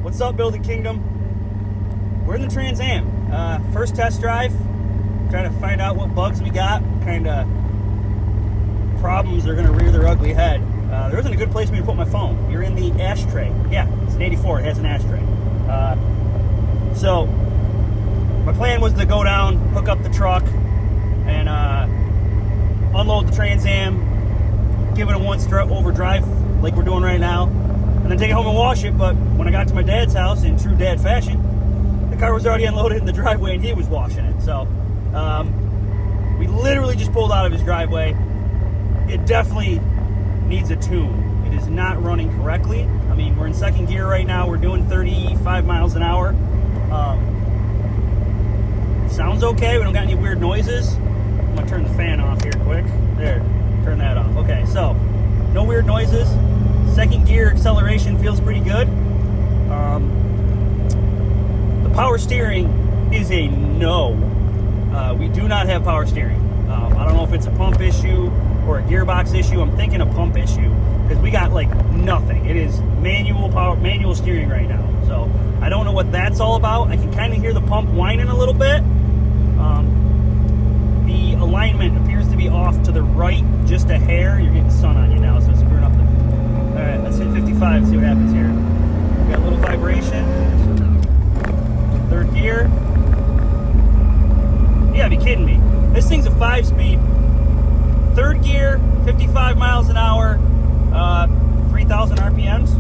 What's up, Building Kingdom? We're in the Trans Am. First test drive. Trying to find out what bugs we got. Kind of problems are going to rear their ugly head. There isn't a good place for me to put my phone. You're in the ashtray. Yeah, it's an 84. It has an ashtray. So my plan was to go down, hook up the truck, and unload the Trans Am, give it a once-over drive like we're doing right now, and then take it home and wash it. But when I got to my dad's house, in true dad fashion, the car was already unloaded in the driveway and he was washing it. So we literally just pulled out of his driveway. It definitely needs a tune. It is not running correctly. I mean, we're in second gear right now. We're doing 35 miles an hour. Sounds okay. We don't got any weird noises. I'm gonna turn the fan off here quick. There, turn that off. Okay, so no weird noises. Second gear acceleration feels pretty good. The power steering is a no. We do not have power steering. I don't know if it's a pump issue or a gearbox issue. I'm thinking a pump issue because we got like nothing. It is manual steering right now. So I don't know what that's all about. I can kind of hear the pump whining a little bit. The alignment appears to be off to the right just a hair. You're getting sun on you now, so it's screwing up the... All right, let's hit 55 and see what happens here. We got a little vibration. Third gear. You gotta be kidding me. This thing's a 5-speed. Third gear, 55 miles an hour, 3,000 RPMs.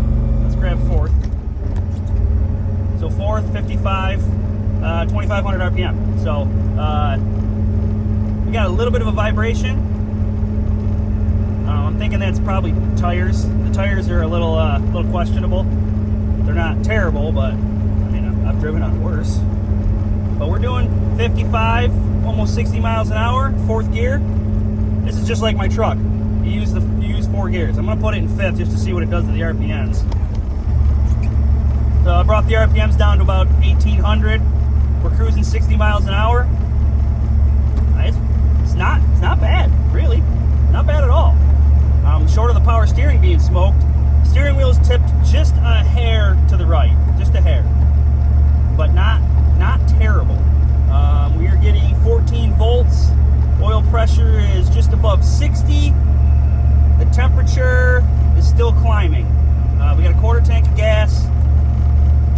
Let's grab fourth. So fourth, 55, 2,500 RPM. So we got a little bit of a vibration. I'm thinking that's probably tires. The tires are a little questionable. They're not terrible, but I mean, I've driven on worse. But we're doing 55, almost 60 miles an hour, fourth gear. This is just like my truck. You use 4 gears. I'm gonna put it in fifth just to see what it does to the RPMs. So I brought the RPMs down to about 1,800. We're cruising 60 miles an hour. It's not bad, really. Not bad at all. Short of the power steering being smoked. Steering wheel is tipped just a hair to the right, just a hair, but not terrible. We are getting 14 volts. Oil pressure is just above 60. The temperature is still climbing. We got a quarter tank of gas.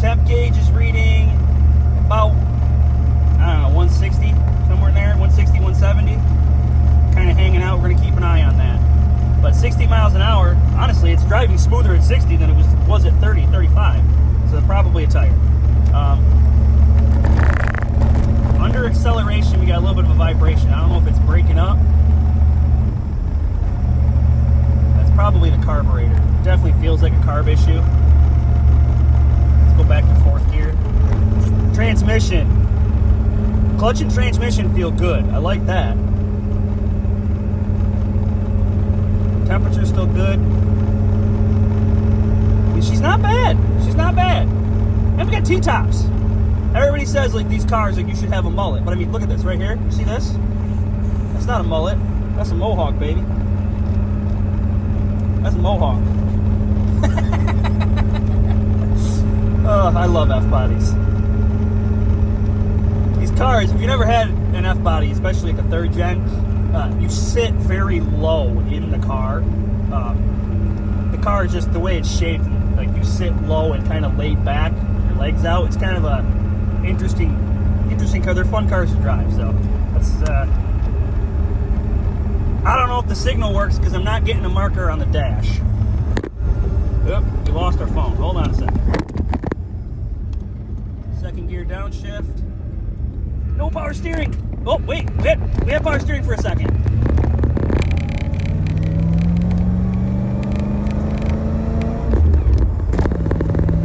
Temp gauge is reading about, I don't know, 160, somewhere in there, 160, 170. Kind of hanging out. We're going to keep an eye on that. But 60 miles an hour, honestly, it's driving smoother at 60 than it was at 30, 35. So probably a tire. Under acceleration, we got a little bit of a vibration. I don't know if it's breaking up. That's probably the carburetor. It definitely feels like a carb issue. Let's go back to fourth gear. Transmission. Clutch and transmission feel good. I like that. Temperature's still good. I mean, she's not bad. She's not bad. And we got T-tops. Everybody says, like, these cars, like, you should have a mullet. But, I mean, look at this right here. You see this? That's not a mullet. That's a mohawk, baby. That's a mohawk. Oh, I love F-bodies. These cars, if you never had an F-body, especially like a third gen, you sit very low in the car. The car is just the way it's shaped. Like, you sit low and kind of laid back, your legs out. It's kind of a interesting car. They're fun cars to drive. So that's I don't know if the signal works because I'm not getting a marker on the dash. Oop, we lost our phone. Hold on a second. Second gear downshift. No power steering. Oh wait, we had power steering for a second.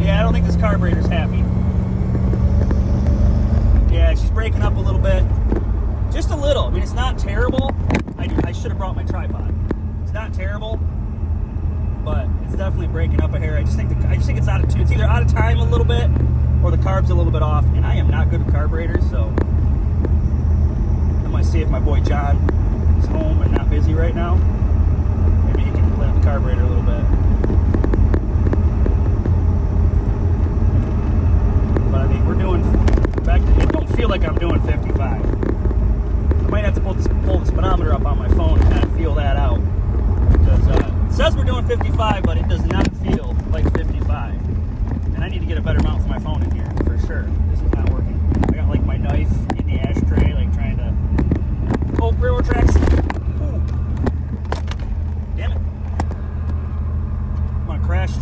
Yeah, I don't think this carburetor's happy. Yeah, she's breaking up a little bit. Just a little. I mean, it's not terrible. I should have brought my tripod. It's not terrible, but it's definitely breaking up a hair. I just think it's out of tune. It's either out of time a little bit or the carb's a little bit off. And I am not good with carburetors, so I'm gonna see if my boy John is home and not busy right now. Maybe he can play with the carburetor a little bit.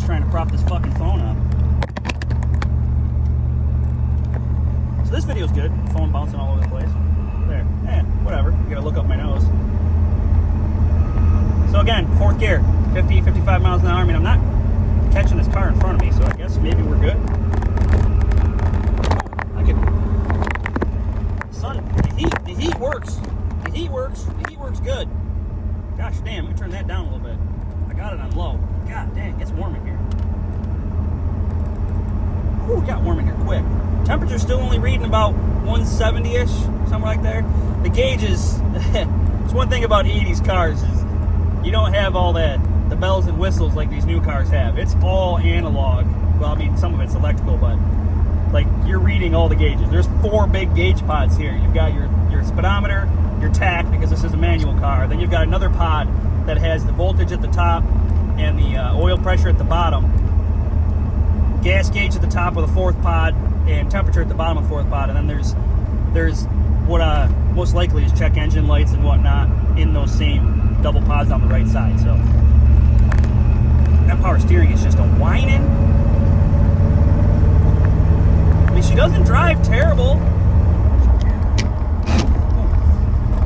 just trying to prop this fucking phone up. So this video's good. Phone bouncing all over the place. There. Whatever. You gotta look up my nose. So again, 4th gear. 50, 55 miles an hour. I mean, I'm not catching this car in front of me, so I guess maybe we're good. The heat works. The heat works good. Gosh damn, let me turn that down a little bit. I got it on low. God dang, it's warm in here. Ooh, it got warm in here quick. Temperature's still only reading about 170-ish, somewhere like there. The gauge is, it's one thing about 80s cars is you don't have all the bells and whistles like these new cars have. It's all analog. Well, I mean, some of it's electrical, but like you're reading all the gauges. There's 4 big gauge pods here. You've got your speedometer, your tach, because this is a manual car. Then you've got another pod that has the voltage at the top and the oil pressure at the bottom. Gas gauge at the top of the 4th pod and temperature at the bottom of the 4th pod. And then there's what most likely is check engine lights and whatnot in those same double pods on the right side. So that power steering is just a whining. I mean, she doesn't drive terrible.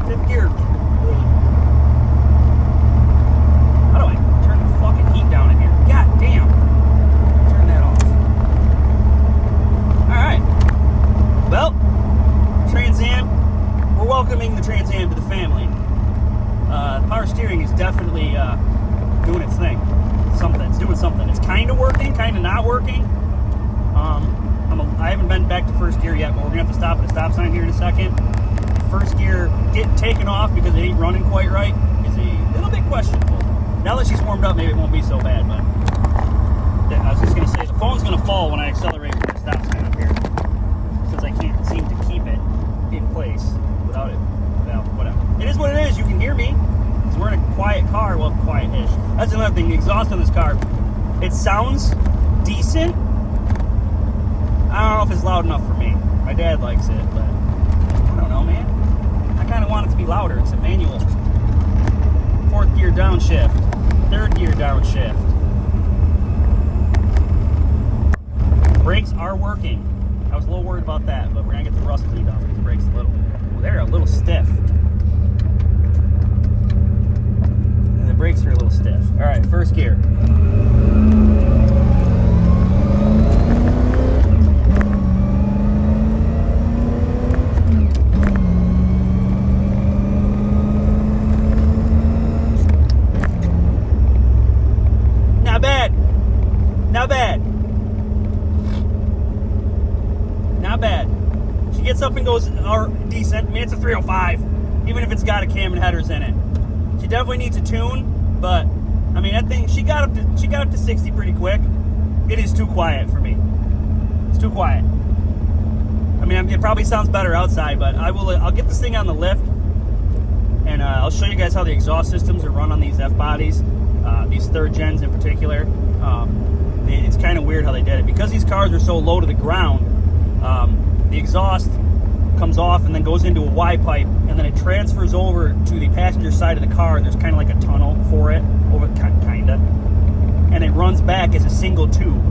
5th gear. How do I turn the fucking heat down in here? God damn. Turn that off. Alright. Well, Trans Am. We're welcoming the Trans Am to the family. Power steering is definitely doing its thing. It's doing something. It's kind of working, kind of not working. I haven't been back to 1st gear yet, but we're going to have to stop at a stop sign here in a second. 1st gear getting taken off because it ain't running quite right is a little bit questionable. Now that she's warmed up, maybe it won't be so bad, but yeah, I was just going to say, the phone's going to fall when I accelerate with the stop sign up here, since I can't seem to keep it in place without it. Well, whatever. It is what it is. You can hear me. So we're in a quiet car. Well, quiet-ish. That's another thing. The exhaust on this car, it sounds decent. I don't know if it's loud enough for me. My dad likes it, but I don't know, man. I kind of want it to be louder. It's a manual. 4th gear downshift. 3rd gear downshift. Brakes are working. I was a little worried about that, but we're going to get the rust cleaned off these brakes a little bit. Ooh, they're a little stiff. And the brakes are a little stiff. All right, 1st gear. Not bad. She gets up and goes decent. I mean, it's a 305, even if it's got a cam and headers in it. She definitely needs a tune, but I mean, I think she got up to 60 pretty quick. It is too quiet for me. It's too quiet. I mean, it probably sounds better outside, but I'll get this thing on the lift, and I'll show you guys how the exhaust systems are run on these F bodies, these 3rd gens in particular. It's kind of weird how they did it because these cars are so low to the ground. The exhaust comes off and then goes into a Y pipe, and then it transfers over to the passenger side of the car. There's kind of like a tunnel for it, kinda, and it runs back as a single tube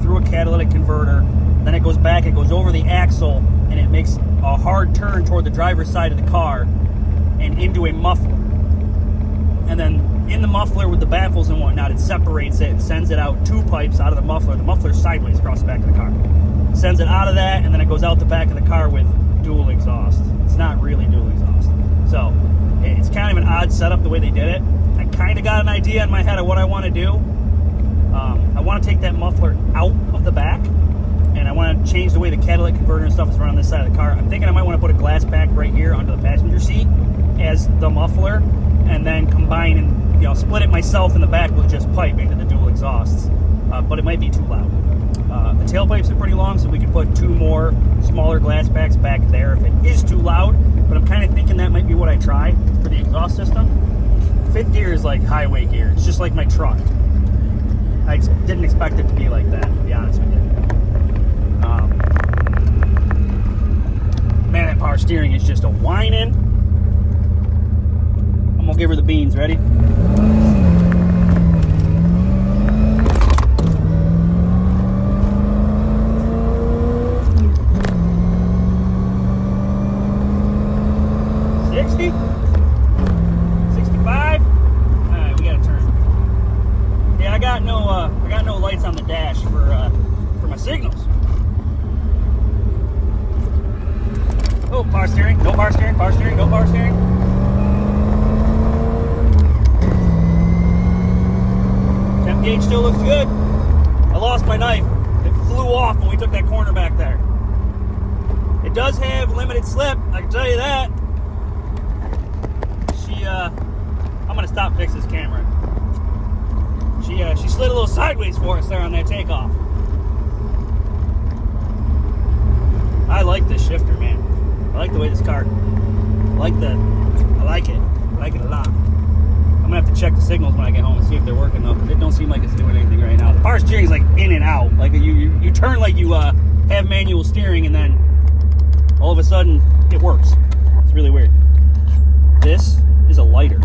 through a catalytic converter. Then it goes back, it goes over the axle, and it makes a hard turn toward the driver's side of the car and into a muffler. And then in the muffler with the baffles and whatnot, it separates it and sends it out 2 pipes out of the muffler. The muffler's sideways across the back of the car. Sends it out of that, and then it goes out the back of the car with dual exhaust. It's not really dual exhaust. So it's kind of an odd setup the way they did it. I kind of got an idea in my head of what I want to do. I want to take that muffler out of the back, and I want to change the way the catalytic converter and stuff is run on this side of the car. I'm thinking I might want to put a glass pack right here under the passenger seat as the muffler, and then combine and split it myself in the back with just pipe into the dual exhausts. But it might be too loud. The tailpipes are pretty long, so we could put 2 more smaller glass packs back there if it is too loud. But I'm kind of thinking that might be what I try for the exhaust system. 5th gear is like highway gear. It's just like my truck. I didn't expect it to be like that, to be honest with you. Man, that power steering is just a whining. I'm gonna give her the beans. Ready? power steering. Temp gauge still looks good. I lost my knife. It flew off when we took that corner back there. It does have limited slip, I can tell you that. I'm gonna stop fix this camera. She slid a little sideways for us there on that takeoff. I like this shifter, man. I like the way this car. I like it. I like it a lot. I'm gonna have to check the signals when I get home and see if they're working though, because it don't seem like it's doing anything right now. The power steering is like in and out. Like you turn like you have manual steering, and then all of a sudden it works. It's really weird. This is a lighter.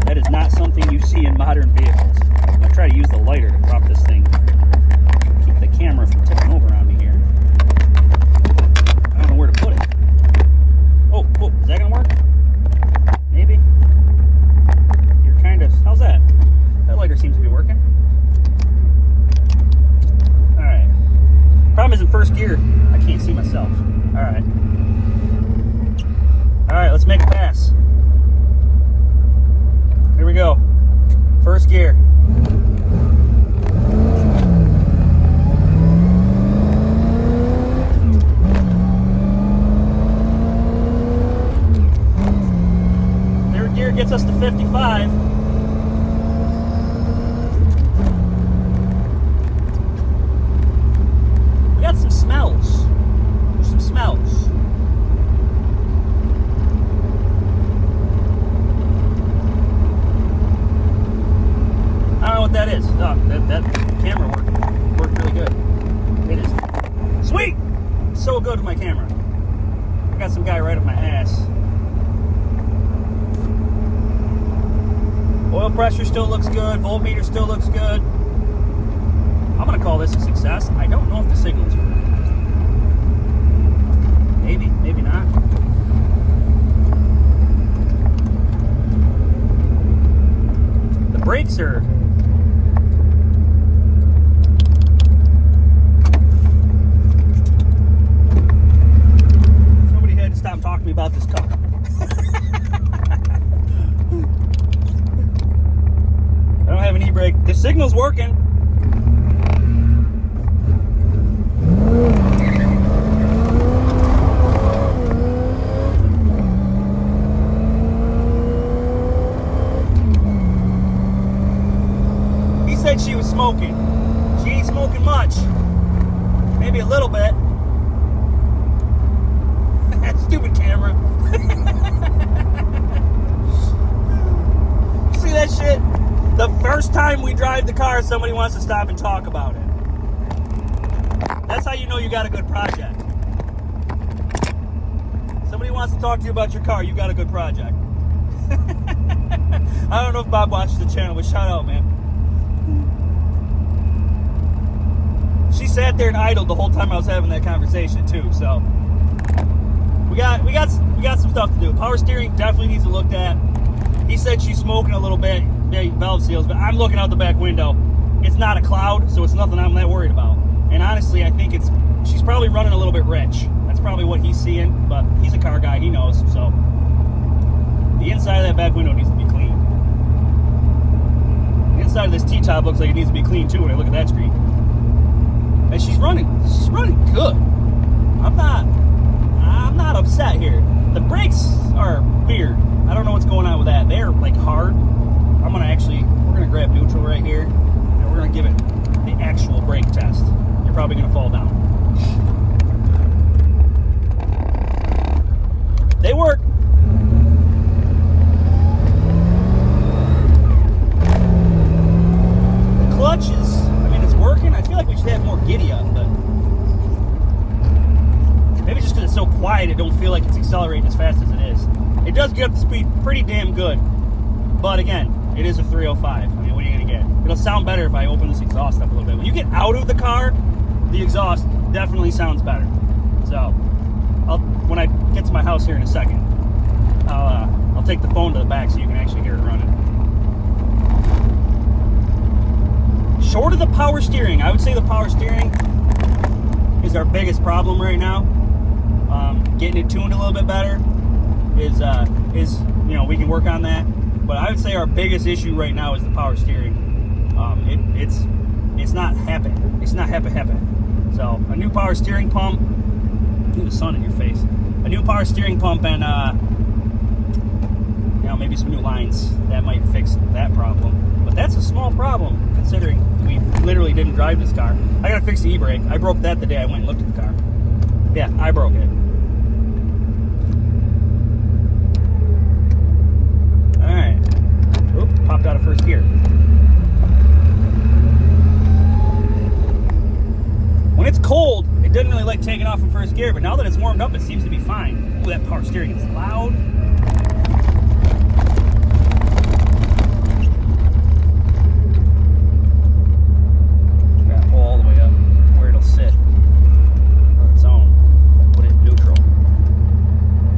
That is not something you see in modern vehicles. I'm gonna try to use the lighter to prop this thing. Keep the camera from tipping over on me here. I don't know where to put it. Oh, is that gonna work? Maybe. You're kind of, how's that? That lighter seems to be working. Alright. Problem is in first gear, I can't see myself. Alright. Alright, let's make a pass. Here we go. First gear. Third gear gets us to 55. We got some smells. There's some smells. I don't know what that is. Oh, that camera worked really good. It is sweet. So good with my camera. I got some guy right up my ass. Oil pressure still looks good. Voltmeter still looks good. I'm gonna call this a success. I don't know if the signals are maybe not. The brakes are. Stop talking to me about this car. I don't have an e-brake. The signal's working. He said she was smoking. She ain't smoking much. Maybe a little bit. Stupid camera. You see that shit? The first time we drive the car, somebody wants to stop and talk about it. That's how you know you got a good project. Somebody wants to talk to you about your car, you got a good project. I don't know if Bob watches the channel, but shout out, man. She sat there and idled the whole time I was having that conversation too, so we got some stuff to do. Power steering definitely needs to look at. He said she's smoking a little bit, valve seals, but I'm looking out the back window. It's not a cloud, so it's nothing I'm that worried about. And honestly, I think she's probably running a little bit rich. That's probably what he's seeing, but he's a car guy, he knows. So the inside of that back window needs to be clean. The inside of this T-top looks like it needs to be clean too when I look at that screen. And she's running good. I'm not upset here. The brakes are weird. I don't know what's going on with that. They're like hard. We're gonna grab neutral right here, and we're gonna give it the actual brake test. You're probably gonna fall down. They work. The clutch it's working. I feel like we should have more giddy up, but maybe just because it's so quiet, it don't feel like it's accelerating as fast as it is. It does get up to speed pretty damn good, but again, it is a 305. I mean, what are you gonna get? It'll sound better if I open this exhaust up a little bit. When you get out of the car, the exhaust definitely sounds better. So, when I get to my house here in a second, I'll take the phone to the back so you can actually hear it running. Short of the power steering, I would say the power steering is our biggest problem right now. getting it tuned a little bit better is you know, we can work on that. But I would say our biggest issue right now is the power steering. It's not happening. It's not happening. So a new power steering pump. Ooh, the sun in your face. A new power steering pump and you know, maybe some new lines that might fix that problem. But that's a small problem considering we literally didn't drive this car. I gotta fix the e-brake. I broke that the day I went and looked at the car. Yeah, I broke it. All right. Oop, popped out of first gear. When it's cold, it doesn't really like taking off in first gear, but now that it's warmed up, it seems to be fine. Ooh, that power steering is loud. Got to pull all the way up where it'll sit on its own. Put it in neutral.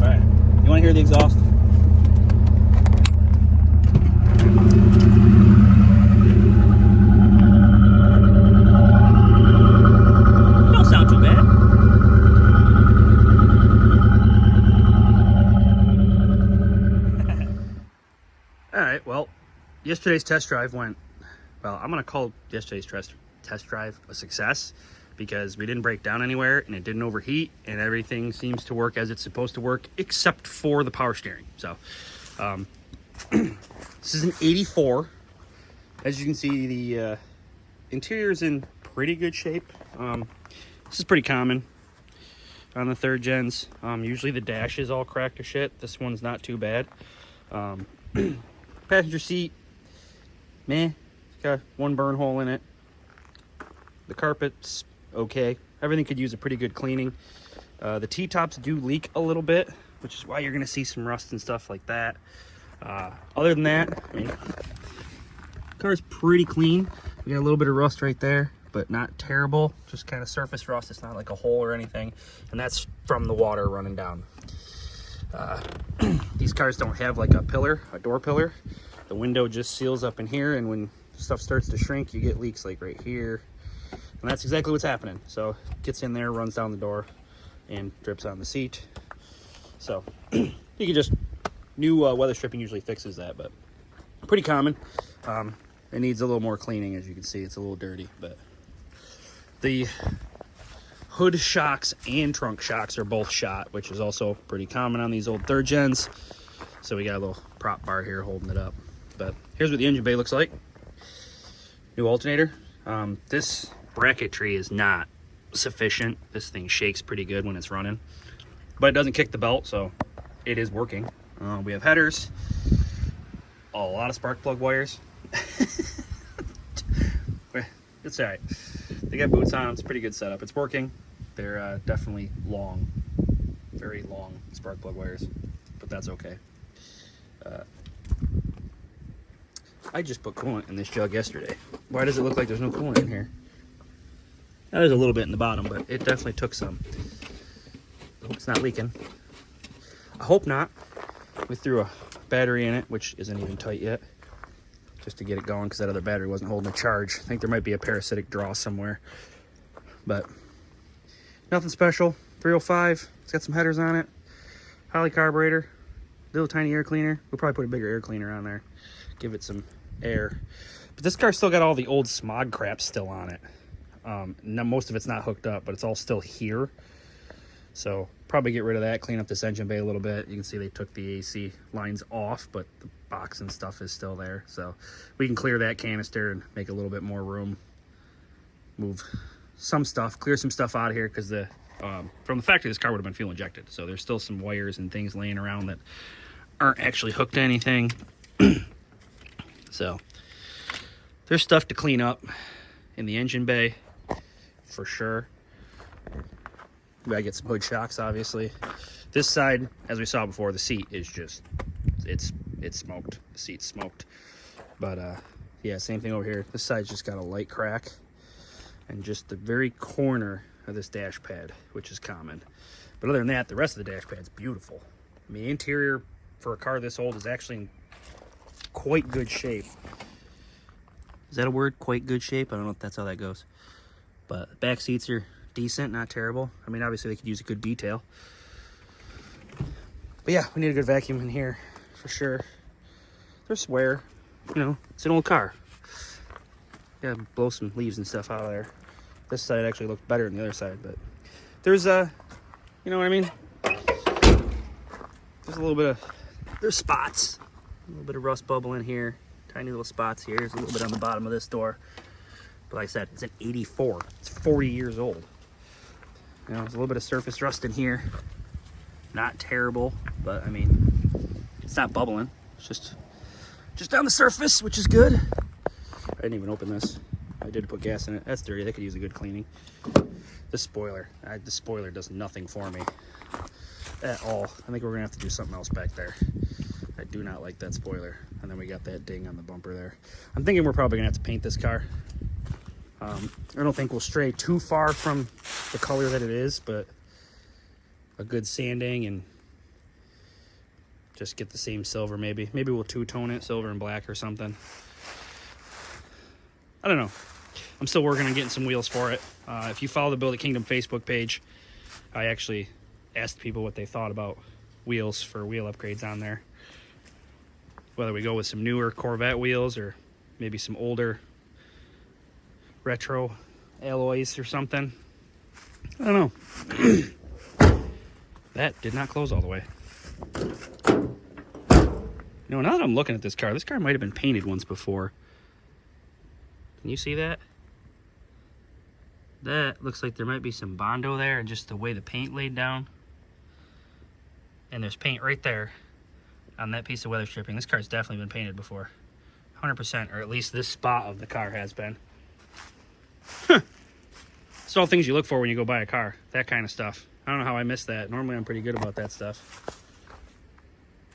All right, you want to hear the exhaust? Well, yesterday's test drive went, well, I'm going to call yesterday's test drive a success because we didn't break down anywhere and it didn't overheat and everything seems to work as it's supposed to work except for the power steering. So, this is an 84. As you can see, the interior is in pretty good shape. This is pretty common on the third gens. Usually the dash is all cracked to shit. This one's not too bad. Passenger seat, meh, it's got one burn hole in it. The carpet's okay. Everything could use a pretty good cleaning. The T-tops do leak a little bit, which is why you're gonna see some rust and stuff like that. Other than that, I mean, the car's pretty clean. We got a little bit of rust right there, but not terrible. Just kind of surface rust. It's not like a hole or anything, and that's from the water running down. These cars don't have like a pillar, a door pillar. The window just seals up in here, and when stuff starts to shrink, you get leaks like right here. And that's exactly what's happening. So it gets in there, runs down the door, and drips on the seat. So you can just, new weather stripping usually fixes that, but pretty common. It needs a little more cleaning, as you can see. It's a little dirty, but the hood shocks and trunk shocks are both shot, which is also pretty common on these old third gens. So we got a little prop bar here holding it up. But here's what the engine bay looks like. New alternator. This bracketry is not sufficient. This thing shakes pretty good when it's running, but it doesn't kick the belt, so it is working. We have headers, a lot of spark plug wires. It's all right. They got boots on. It's a pretty good setup. It's working. They're definitely long, very long spark plug wires, but that's okay. I just put coolant in this jug yesterday. Why does it look like there's no coolant in here? Now, there's a little bit in the bottom, but it definitely took some. I hope it's not leaking. I hope not. We threw a battery in it, which isn't even tight yet, just to get it going because that other battery wasn't holding a charge. I think there might be a parasitic draw somewhere, but nothing special. 305. It's got some headers on it. Holley carburetor. Little tiny air cleaner. We'll probably put a bigger air cleaner on there. Give it some air. But this car's still got all the old smog crap still on it. Now most of it's not hooked up, but it's all still here. So probably get rid of that, clean up this engine bay a little bit. You can see they took the AC lines off, but the box and stuff is still there. So we can clear that canister and make a little bit more room. Move some stuff, clear some stuff out of here, because the from the factory this car would have been fuel injected. So there's still some wires and things laying around that aren't actually hooked to anything. So there's stuff to clean up in the engine bay for sure. We gotta get some hood shocks, obviously. This side, as we saw before, the seat is just, it's smoked. The seat's smoked. But yeah, same thing over here. This side's just got a light crack, and just the very corner of this dash pad, which is common. But other than that, the rest of the dash pad's beautiful. I mean, the interior for a car this old is actually in quite good shape. Is that a word? Quite good shape? I don't know if that's how that goes. But back seats are decent, not terrible. I mean, obviously they could use a good detail. But yeah, we need a good vacuum in here for sure. There's wear, you know, it's an old car. Gotta blow some leaves and stuff out of there. This side actually looked better than the other side, but there's you know what I mean? There's a little bit of, there's spots. A little bit of rust bubble in here. Tiny little spots here. There's a little bit on the bottom of this door. But like I said, it's an 84. It's 40 years old. You know, there's a little bit of surface rust in here. Not terrible, but I mean, it's not bubbling. It's just on the surface, which is good. I didn't even open this. I did put gas in it. That's dirty. That could use a good cleaning. The spoiler does nothing for me at all. I think we're gonna have to do something else back there. I do not like that spoiler. And then we got that ding on the bumper there. I'm thinking we're probably gonna have to paint this car. I don't think we'll stray too far from the color that it is, but a good sanding and just get the same silver maybe. Maybe we'll two-tone it, silver and black or something. I don't know. I'm still working on getting some wheels for it. If you follow the Build It Kingdom Facebook page, I actually asked people what they thought about wheels for wheel upgrades on there. Whether we go with some newer Corvette wheels or maybe some older retro alloys or something. I don't know. That did not close all the way. You know, now that I'm looking at this car might have been painted once before. Can you see that? That looks like there might be some Bondo there and just the way the paint laid down. And there's paint right there on that piece of weather stripping. This car's definitely been painted before. 100%, or at least this spot of the car has been. It's all things you look for when you go buy a car. That kind of stuff. I don't know how I missed that. Normally I'm pretty good about that stuff.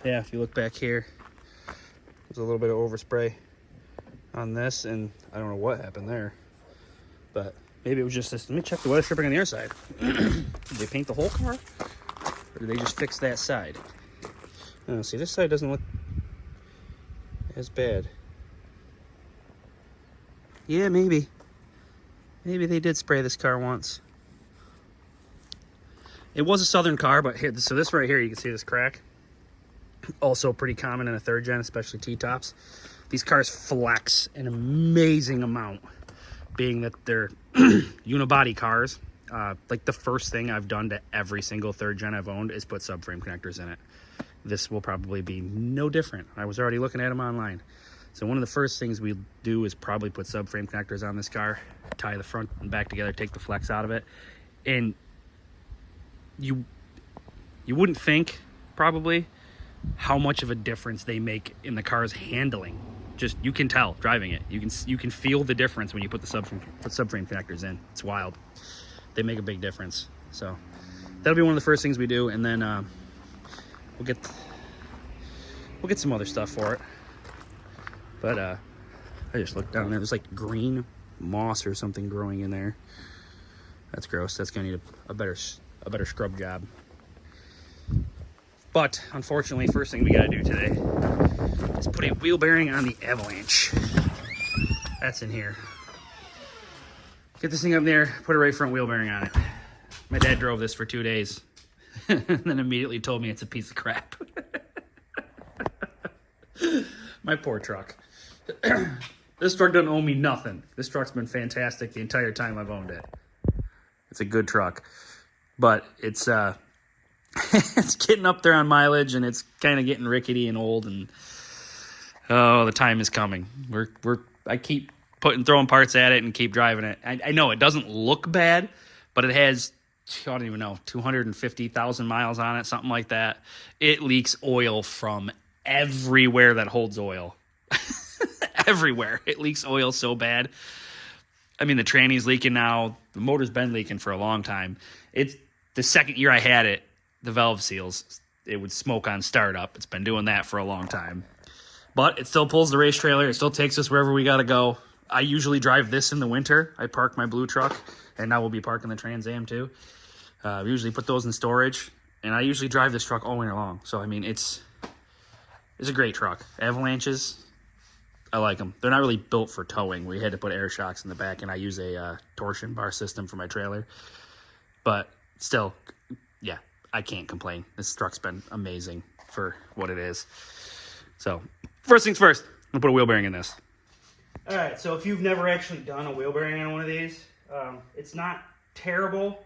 Yeah, if you look back here, there's a little bit of overspray on this, and I don't know what happened there. But maybe it was just this. Let me check the weather stripping on the other side. Did they paint the whole car? Or did they just fix that side? Oh, see, this side doesn't look as bad. Yeah, maybe. Maybe they did spray this car once. It was a Southern car, but here, so this right here, you can see this crack. Also pretty common in a third gen, especially T-tops. These cars flex an amazing amount, being that they're unibody cars. Like the first thing I've done to every single third gen I've owned is put subframe connectors in it. This will probably be no different. I was already looking at them online. So one of the first things we do is probably put subframe connectors on this car, tie the front and back together, take the flex out of it. And you wouldn't think probably how much of a difference they make in the car's handling. Just, you can tell driving it. You can feel the difference when you put the subframe connectors in. It's wild. They make a big difference. So that'll be one of the first things we do, and then we'll get some other stuff for it. But I just looked down there. There's like green moss or something growing in there. That's gross. That's gonna need a better scrub job. But unfortunately, first thing we gotta do today is put a wheel bearing on the Avalanche. That's in here. Get this thing up there, put a right front wheel bearing on it. My dad drove this for 2 days and then immediately told me it's a piece of crap. My poor truck. This truck doesn't owe me nothing. This truck's been fantastic the entire time I've owned it. It's a good truck, but it's it's getting up there on mileage, and it's kind of getting rickety and old, and oh, the time is coming. I keep throwing parts at it and keep driving it. I know it doesn't look bad, but it has, I don't even know, 250,000 miles on it, something like that. It leaks oil from everywhere that holds oil. Everywhere. It leaks oil so bad. I mean, the tranny's leaking now. The motor's been leaking for a long time. It's the second year I had it, the valve seals, it would smoke on startup. It's been doing that for a long time. But it still pulls the race trailer. It still takes us wherever we got to go. I usually drive this in the winter. I park my blue truck, and now we'll be parking the Trans Am too. We usually put those in storage, and I usually drive this truck all winter long. So, I mean, it's a great truck. Avalanches, I like them. They're not really built for towing. We had to put air shocks in the back, and I use a torsion bar system for my trailer. But still, yeah, I can't complain. This truck's been amazing for what it is. So, first things first, I'm gonna put a wheel bearing in this. All right, so if you've never actually done a wheel bearing on one of these, it's not terrible.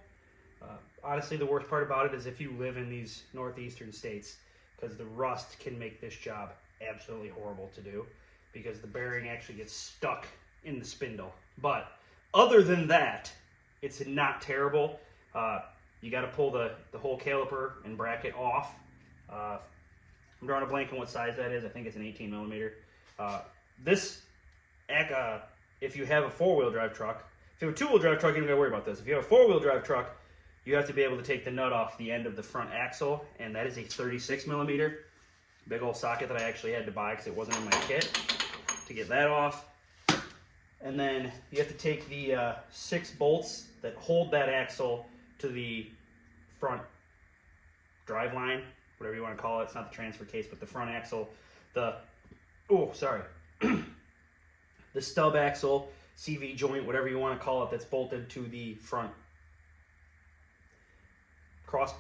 Honestly, the worst part about it is if you live in these northeastern states, because the rust can make this job absolutely horrible to do, because the bearing actually gets stuck in the spindle. But other than that, it's not terrible. You got to pull the whole caliper and bracket off. I'm drawing a blank on what size that is. I think it's an 18 millimeter. If you have a four-wheel drive truck, if you have a two-wheel drive truck, you don't got to worry about this. If you have a four-wheel drive truck, you have to be able to take the nut off the end of the front axle, and that is a 36 millimeter. Big old socket that I actually had to buy because it wasn't in my kit to get that off. And then you have to take the 6 bolts that hold that axle to the front drive line, whatever you want to call it. It's not the transfer case, but the front axle. The stub axle, CV joint, whatever you want to call it, that's bolted to the front cross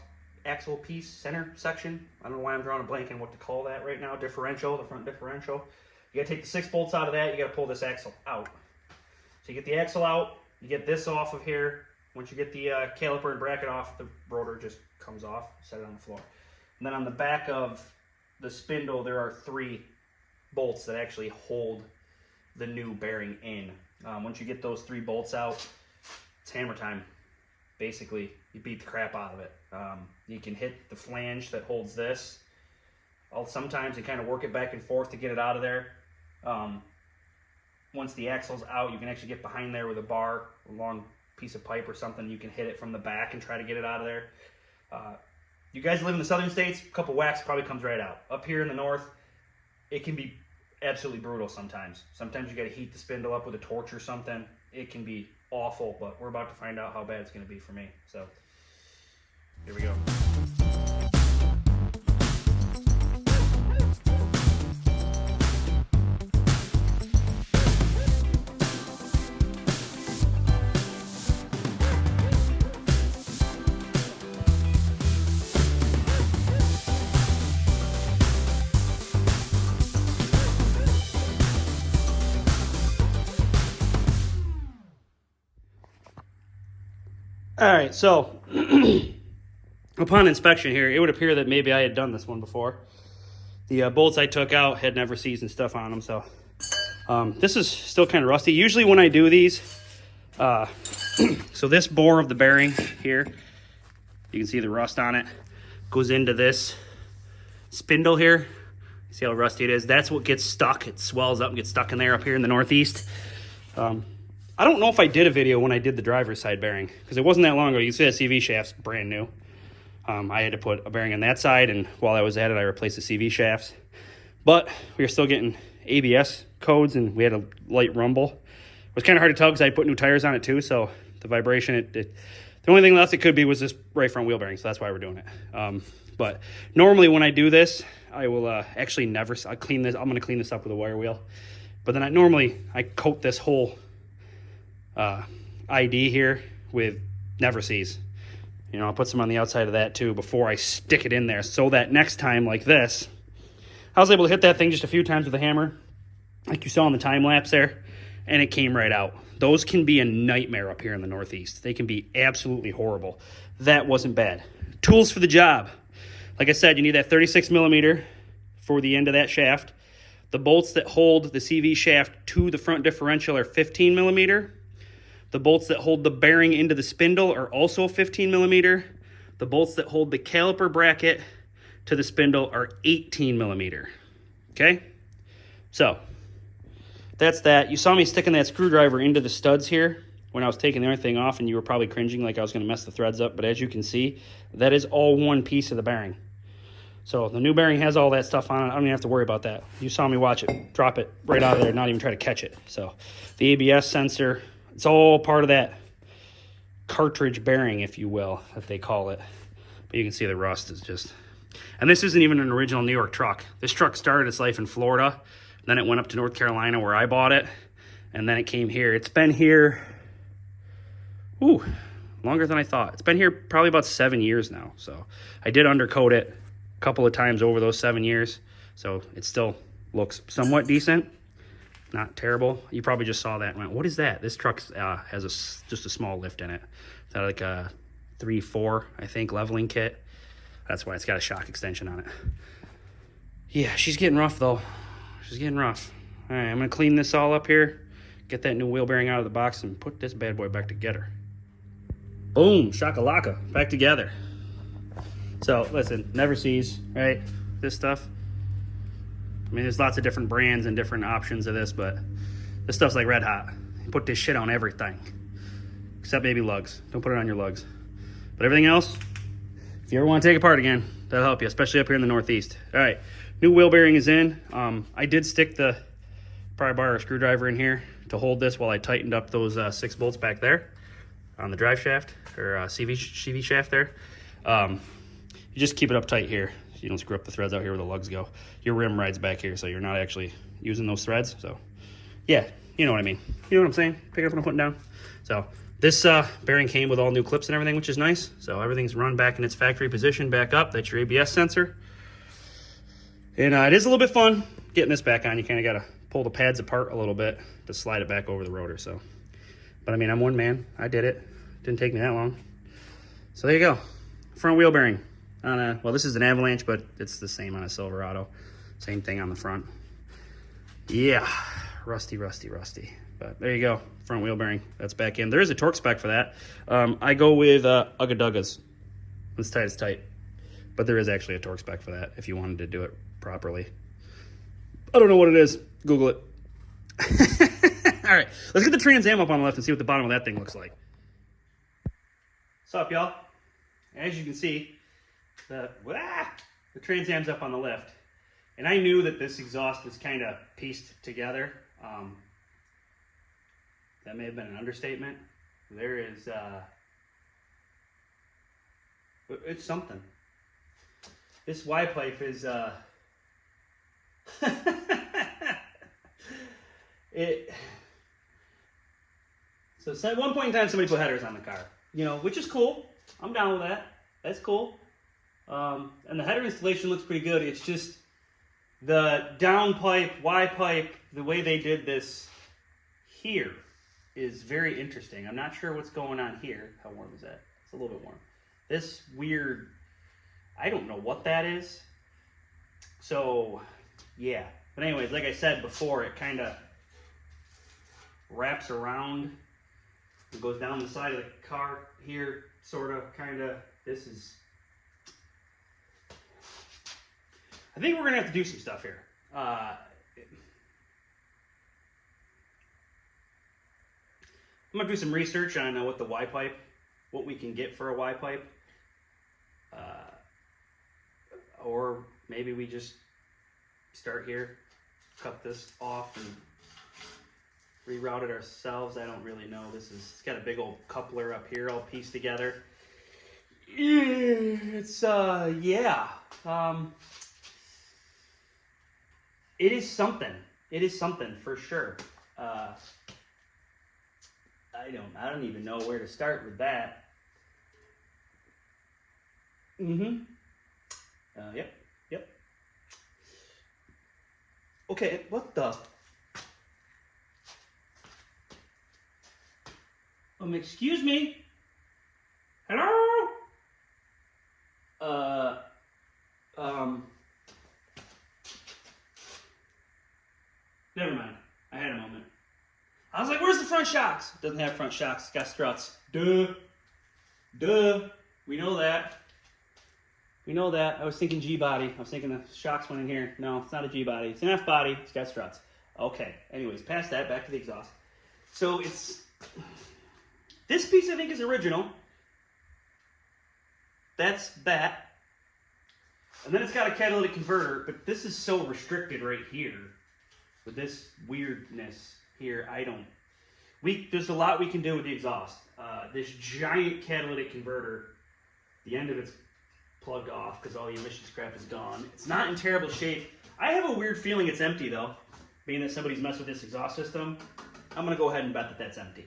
axle piece, center section. I don't know why I'm drawing a blank on what to call that right now. Differential, the front differential. You got to take the 6 bolts out of that. You got to pull this axle out. So you get the axle out, you get this off of here. Once you get the caliper and bracket off, the rotor just comes off, set it on the floor. And then on the back of the spindle, there are 3 bolts that actually hold the new bearing in. Once you get those 3 bolts out, it's hammer time. Basically, you beat the crap out of it. You can hit the flange that holds this. Sometimes you kind of work it back and forth to get it out of there. Once the axle's out, you can actually get behind there with a bar, a long piece of pipe or something. You can hit it from the back and try to get it out of there. You guys live in the southern states, a couple whacks probably comes right out. Up here in the north, it can be absolutely brutal sometimes. Sometimes you got to heat the spindle up with a torch or something. It can be awful, but we're about to find out how bad it's going to be for me. So, here we go. All right, so upon inspection here, it would appear that maybe I had done this one before. The bolts I took out had never seasoned stuff on them, so this is still kind of rusty. Usually when I do these, so this bore of the bearing here, you can see the rust on it, goes into this spindle here. See how rusty it is? That's what gets stuck. It swells up and gets stuck in there up here in the Northeast. I don't know if I did a video when I did the driver's side bearing, because it wasn't that long ago. You can see that CV shaft's brand new. I had to put a bearing on that side, and while I was at it, I replaced the CV shafts. But we were still getting ABS codes, and we had a light rumble. It was kind of hard to tell because I put new tires on it too, so the vibration, the only thing left it could be was this right front wheel bearing, so that's why we're doing it. But normally when I do this, I will actually I'll clean this. I'm going to clean this up with a wire wheel. But then I coat this whole ID here with Never Sees. You know, I'll put some on the outside of that too before I stick it in there, so that next time like this, I was able to hit that thing just a few times with a hammer, like you saw in the time lapse there, and it came right out. Those can be a nightmare up here in the Northeast. They can be absolutely horrible. That wasn't bad. Tools for the job. Like I said, you need that 36 millimeter for the end of that shaft. The bolts that hold the CV shaft to the front differential are 15 millimeter. The bolts that hold the bearing into the spindle are also 15 millimeter. The bolts that hold the caliper bracket to the spindle are 18 millimeter. Okay? So, that's that. You saw me sticking that screwdriver into the studs here when I was taking everything off, and you were probably cringing like I was going to mess the threads up. But as you can see, that is all one piece of the bearing. So the new bearing has all that stuff on it. I don't even have to worry about that. You saw me watch it, drop it right out of there, not even try to catch it. So the ABS sensor, it's all part of that cartridge bearing, if you will, that they call it. But you can see the rust is just... And this isn't even an original New York truck. This truck started its life in Florida. Then it went up to North Carolina where I bought it. And then it came here. It's been here, longer than I thought. It's been here probably about 7 years now. So I did undercoat it a couple of times over those 7 years. So it still looks somewhat decent. Not terrible. You probably just saw that and went, what is that? This truck has just a small lift in it. It's like a 3-4, I think, leveling kit. That's why it's got a shock extension on it. Yeah, she's getting rough, though. She's getting rough. All right, I'm going to clean this all up here, get that new wheel bearing out of the box, and put this bad boy back together. Boom, shakalaka, back together. So, listen, never cease, right? This stuff. I mean, there's lots of different brands and different options of this, but this stuff's like red hot. You put this shit on everything, except maybe lugs. Don't put it on your lugs. But everything else, if you ever want to take it apart again, that'll help you, especially up here in the Northeast. All right, new wheel bearing is in. I did stick the pry bar or screwdriver in here to hold this while I tightened up those 6 bolts back there on the drive shaft or CV shaft there. You just keep it up tight here so you don't screw up the threads out here where the lugs go. Your rim rides back here, so you're not actually using those threads. So yeah, you know what I mean. You know what I'm saying? Pick up what I'm putting down. So this bearing came with all new clips and everything, which is nice. So everything's run back in its factory position back up. That's your ABS sensor. And it is a little bit fun getting this back on. You kind of got to pull the pads apart a little bit to slide it back over the rotor. So, but I mean, I'm one man. I did it. Didn't take me that long. So there you go. Front wheel bearing on a, well, this is an Avalanche, but it's the same on a Silverado. Same thing on the front. Yeah, rusty. But there you go, front wheel bearing. That's back in. There is a torque spec for that. I go with Ugga Duggas. This tight is tight. But there is actually a torque spec for that if you wanted to do it properly. I don't know what it is. Google it. All right, let's get the Trans Am up on the left and see what the bottom of that thing looks like. What's up, y'all? As you can see, the Trans Am's up on the left. And I knew that this exhaust was kind of pieced together. That may have been an understatement. There is, it's something. This Y pipe is, so at one point in time, somebody put headers on the car, you know, which is cool. I'm down with that. That's cool. And the header installation looks pretty good. It's just the down pipe, Y pipe, the way they did this here is very interesting. I'm not sure what's going on here. How warm is that? It's a little bit warm. This weird, I don't know what that is. So, yeah. But anyways, like I said before, it kind of wraps around. It goes down the side of the car here, sort of, kind of. This is, I think we're going to have to do some stuff here. I'm going to do some research on what the Y pipe, what we can get for a Y pipe. Or maybe we just start here, cut this off and reroute it ourselves. I don't really know. It's got a big old coupler up here all pieced together. It's, yeah. It is something. It is something for sure. I don't even know where to start with that. Yep. Okay, what the? Excuse me? Hello? Never mind. I had a moment. I was like, where's the front shocks? It doesn't have front shocks. It's got struts. Duh. We know that. I was thinking G-body. I was thinking the shocks went in here. No, it's not a G-body. It's an F-body. It's got struts. Okay. Anyways, past that, back to the exhaust. So it's... This piece, I think, is original. That's that. And then it's got a catalytic converter, but this is so restricted right here. With this weirdness here, there's a lot we can do with the exhaust. This giant catalytic converter, the end of it's plugged off because all the emissions crap is gone. It's not in terrible shape. I have a weird feeling it's empty though. Being that somebody's messed with this exhaust system, I'm gonna go ahead and bet that that's empty.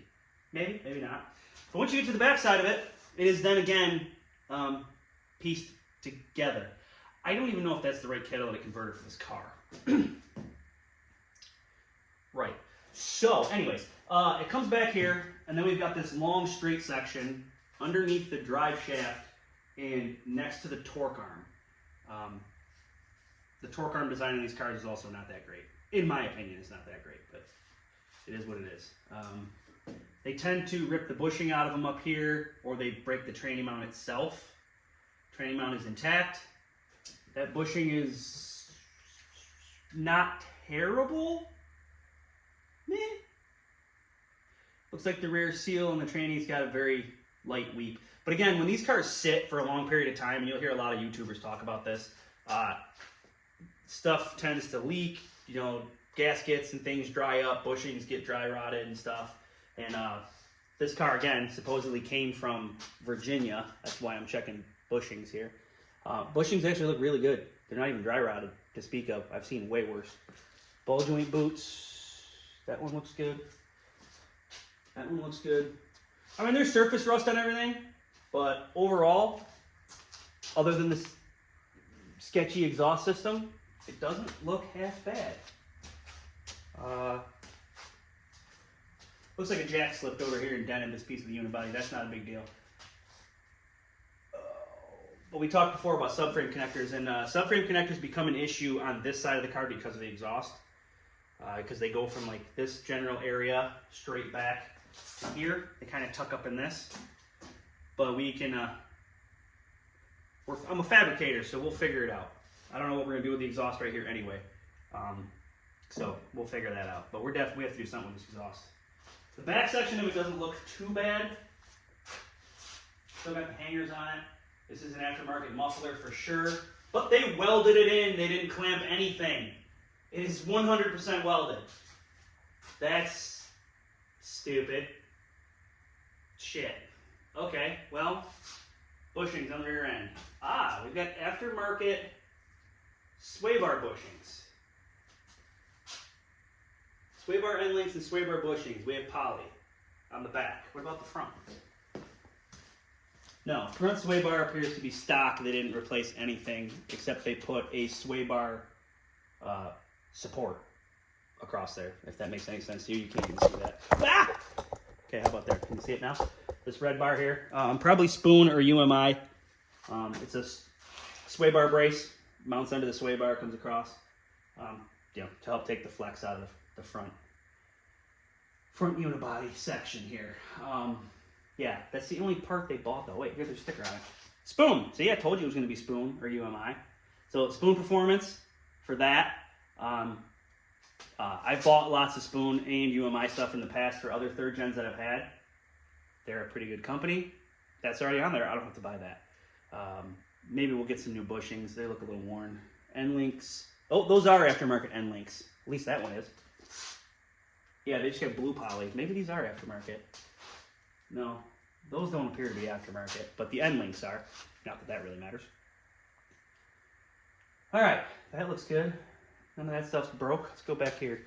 Maybe, maybe not. But once you get to the back side of it, It is then again pieced together. I don't even know if that's the right catalytic converter for this car. Right. So, anyways, it comes back here, and then we've got this long straight section underneath the drive shaft and next to the torque arm. The torque arm design in these cars is also not that great. In my opinion, it's not that great, but it is what it is. They tend to rip the bushing out of them up here, or they break the tranny mount itself. Tranny mount is intact. That bushing is not terrible. Meh. Looks like the rear seal and the tranny's got a very light weep. But again, when these cars sit for a long period of time, and you'll hear a lot of YouTubers talk about this, stuff tends to leak, you know, gaskets and things dry up, bushings get dry rotted and stuff. And this car, again, supposedly came from Virginia. That's why I'm checking bushings here. Bushings actually look really good. They're not even dry rotted to speak of. I've seen way worse. Ball joint boots. That one looks good. That one looks good. I mean, there's surface rust on everything, but overall, other than this sketchy exhaust system, it doesn't look half bad. Looks like a jack slipped over here and dented this piece of the unibody. That's not a big deal. But we talked before about subframe connectors, and subframe connectors become an issue on this side of the car because of the exhaust. Because they go from like this general area straight back to here. They kind of tuck up in this. But we can, I'm a fabricator, so we'll figure it out. I don't know what we're going to do with the exhaust right here anyway. So we'll figure that out. But we have to do something with this exhaust. The back section of it doesn't look too bad. Still got the hangers on it. This is an aftermarket muffler for sure. But they welded it in. They didn't clamp anything. It is 100% welded. That's stupid. Shit. Okay, well, bushings on the rear end. We've got aftermarket sway bar bushings. Sway bar end links and sway bar bushings. We have poly on the back. What about the front? No, front sway bar appears to be stock. They didn't replace anything except they put a sway bar support across there. If that makes any sense to you, you can't even see that. Ah! Okay, how about there? Can you see it now? This red bar here, probably Spoon or UMI. It's a sway bar brace, mounts under the sway bar, comes across, you know, to help take the flex out of the front unibody section here. Yeah, that's the only part they bought though. Wait, here's their sticker on it. Spoon. See, I told you it was going to be Spoon or UMI. So Spoon Performance for that. I've bought lots of Spoon and UMI stuff in the past for other third gens that I've had. They're a pretty good company. That's already on there. I don't have to buy that. Maybe we'll get some new bushings. They look a little worn. End links. Oh, those are aftermarket end links. At least that one is. Yeah, they just have blue poly. Maybe these are aftermarket. No, those don't appear to be aftermarket, but the end links are. Not that that really matters. All right, that looks good. None of that stuff's broke. Let's go back here.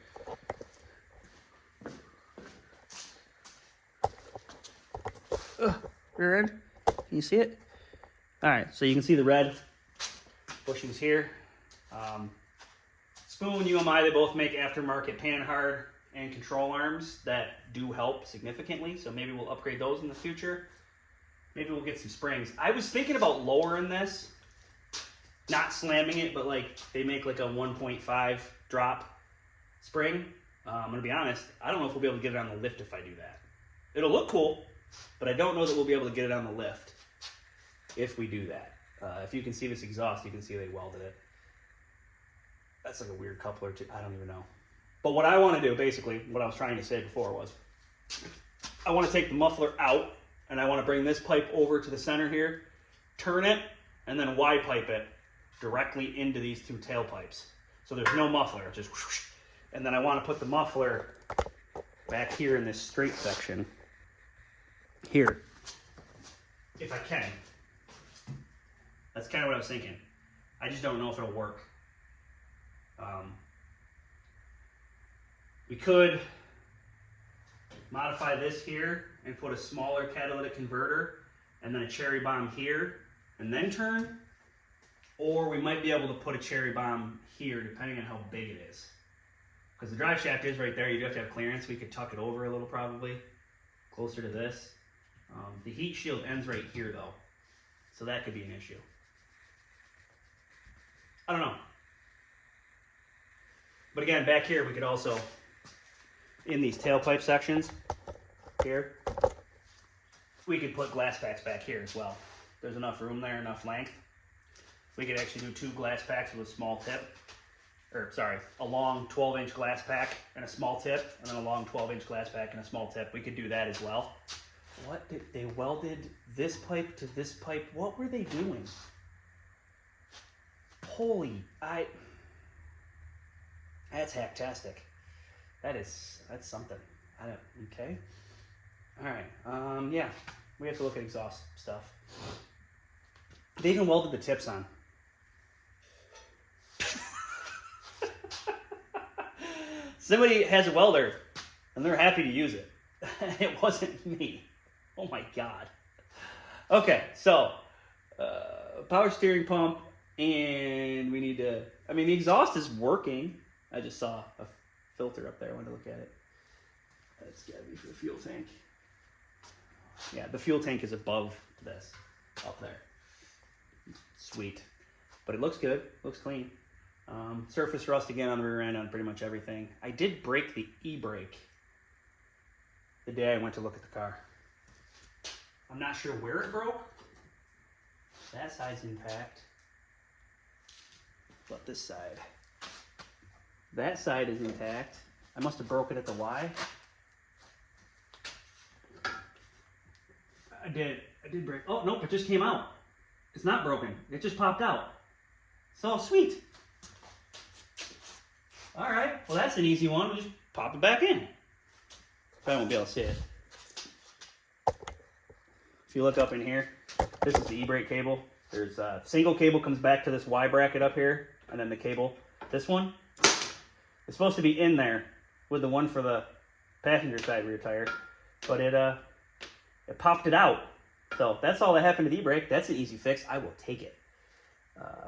Rear end. Can you see it? All right, so you can see the red bushings here. Spoon, UMI, they both make aftermarket panhard and control arms that do help significantly, so maybe we'll upgrade those in the future. Maybe we'll get some springs. I was thinking about lowering this, not slamming it, but like they make like a 1.5 drop spring. I'm gonna be honest, I don't know if we'll be able to get it on the lift if I do that. It'll look cool, but I don't know that we'll be able to get it on the lift if we do that. If you can see this exhaust, you can see they welded it. That's like a weird coupler too. I don't even know. But what I want to do, basically, what I was trying to say before was, I want to take the muffler out, and I want to bring this pipe over to the center here, turn it, and then wide pipe it directly into these two tailpipes. So there's no muffler, it's just whoosh. And then I want to put the muffler back here in this straight section here, if I can. That's kind of what I was thinking. I just don't know if it'll work. We could modify this here and put a smaller catalytic converter and then a cherry bomb here, and then turn. Or we might be able to put a cherry bomb here, depending on how big it is. Because the drive shaft is right there, you do have to have clearance. We could tuck it over a little probably, closer to this. The heat shield ends right here though, so that could be an issue. I don't know. But again, back here we could also, in these tailpipe sections here, we could put glass packs back here as well. There's enough room there, enough length. We could actually do 2 glass packs with a small tip. Or sorry, a long 12-inch glass pack and a small tip, and then a long 12-inch glass pack and a small tip. We could do that as well. What did they welded this pipe to this pipe? What were they doing? That's hacktastic. That's something. Okay. All right. Yeah, we have to look at exhaust stuff. They even welded the tips on. Somebody has a welder, and they're happy to use it. It wasn't me. Oh my God. Okay, so power steering pump, and we need to, I mean, the exhaust is working. I just saw a filter up there. I wanted to look at it. That's gotta be for the fuel tank. Yeah, the fuel tank is above this, up there. Sweet. But it looks good, looks clean. Surface rust again on the rear end on pretty much everything. I did break the e-brake the day I went to look at the car. I'm not sure where it broke. That side's intact. But this side. That side is intact. I must have broke it at the Y. I did break. Oh, nope, it just came out. It's not broken. It just popped out. So sweet. All right, well that's an easy one. We'll just pop it back in. Probably won't be able to see it. If you look up in here, this is the e-brake cable. There's a single cable comes back to this Y bracket up here, and then the cable, this one, is supposed to be in there with the one for the passenger side rear tire, but it popped it out. So that's all that happened to the e-brake. That's an easy fix. I will take it.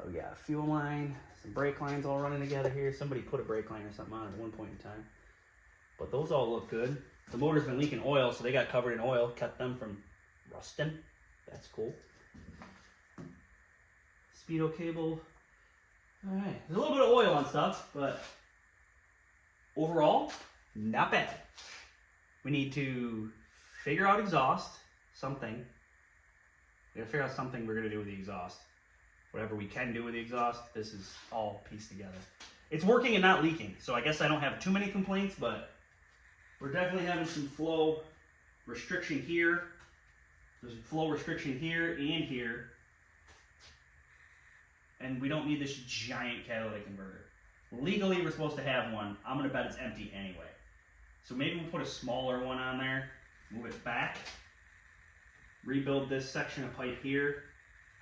We got a fuel line, some brake lines all running together here. Somebody put a brake line or something on at one point in time. But those all look good. The motor's been leaking oil, so they got covered in oil, kept them from rusting. That's cool. Speedo cable. All right, there's a little bit of oil on stuff, but overall, not bad. We need to figure out exhaust, something. We gotta figure out something we're gonna do with the exhaust. Whatever we can do with the exhaust, this is all pieced together. It's working and not leaking, so I guess I don't have too many complaints, but we're definitely having some flow restriction here. There's flow restriction here and here. And we don't need this giant catalytic converter. Legally, we're supposed to have one. I'm gonna bet it's empty anyway. So maybe we'll put a smaller one on there, move it back, rebuild this section of pipe here.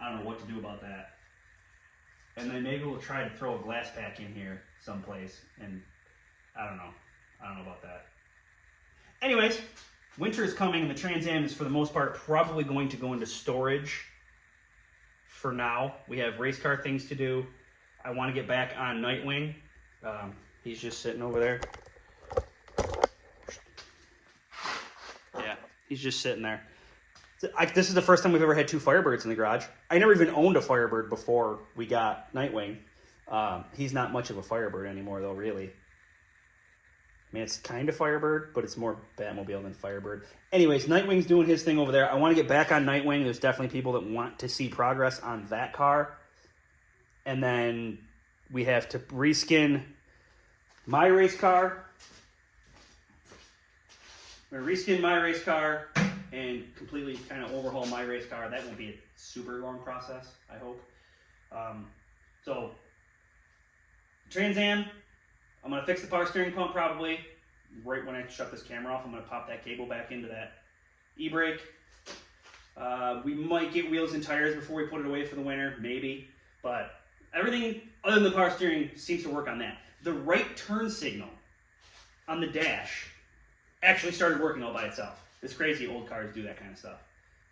I don't know what to do about that. And then maybe we'll try to throw a glass pack in here someplace, and I don't know about that. Anyways, winter is coming, and the Trans Am is for the most part probably going to go into storage for now. We have race car things to do. I want to get back on Nightwing. He's just sitting over there. Yeah, he's just sitting there. This is the first time we've ever had 2 Firebirds in the garage. I never even owned a Firebird before we got Nightwing. He's not much of a Firebird anymore, though, really. I mean, it's kind of Firebird, but it's more Batmobile than Firebird. Anyways, Nightwing's doing his thing over there. I want to get back on Nightwing. There's definitely people that want to see progress on that car. And then we have to reskin my race car. I'm going to reskin my race car and completely kind of overhaul my race car. That won't be a super long process, I hope. So, Trans Am, I'm going to fix the power steering pump probably. Right when I shut this camera off, I'm going to pop that cable back into that e-brake. We might get wheels and tires before we put it away for the winter, maybe. But everything other than the power steering seems to work on that. The right turn signal on the dash actually started working all by itself. It's crazy old cars do that kind of stuff.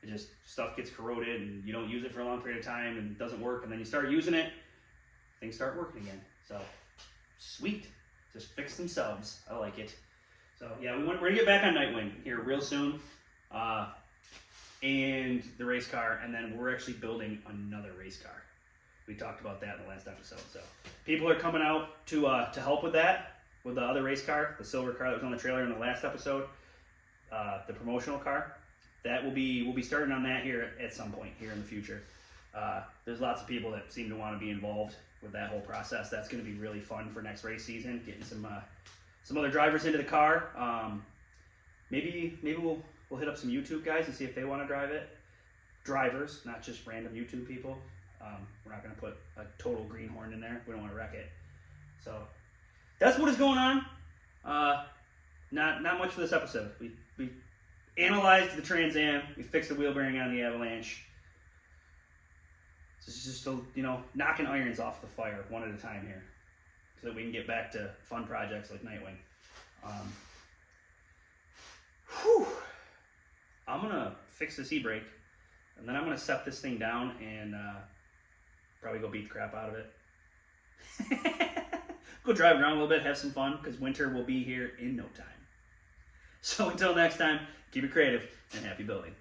it just, stuff gets corroded and you don't use it for a long period of time and it doesn't work, and then you start using it, things start working again. So sweet, just fix themselves. I like it. So yeah, we're gonna get back on Nightwing here real soon, and the race car, and then we're actually building another race car. We talked about that in the last episode. So people are coming out to help with that, with the other race car, the silver car that was on the trailer in the last episode, the promotional car. That we'll be starting on that here at some point here in the future. There's lots of people that seem to want to be involved with that whole process. That's going to be really fun for next race season. Getting some other drivers into the car. Maybe we'll hit up some YouTube guys and see if they want to drive it. Drivers, not just random YouTube people. We're not going to put a total greenhorn in there. We don't want to wreck it. So that's what is going on. Not much for this episode. We analyzed the Trans Am. We fixed the wheel bearing on the Avalanche. So it's just knocking irons off the fire one at a time here, so that we can get back to fun projects like Nightwing. I'm gonna fix this e-brake, and then I'm gonna set this thing down and probably go beat the crap out of it. Go drive around a little bit, have some fun, because winter will be here in no time. So until next time, keep it creative and happy building.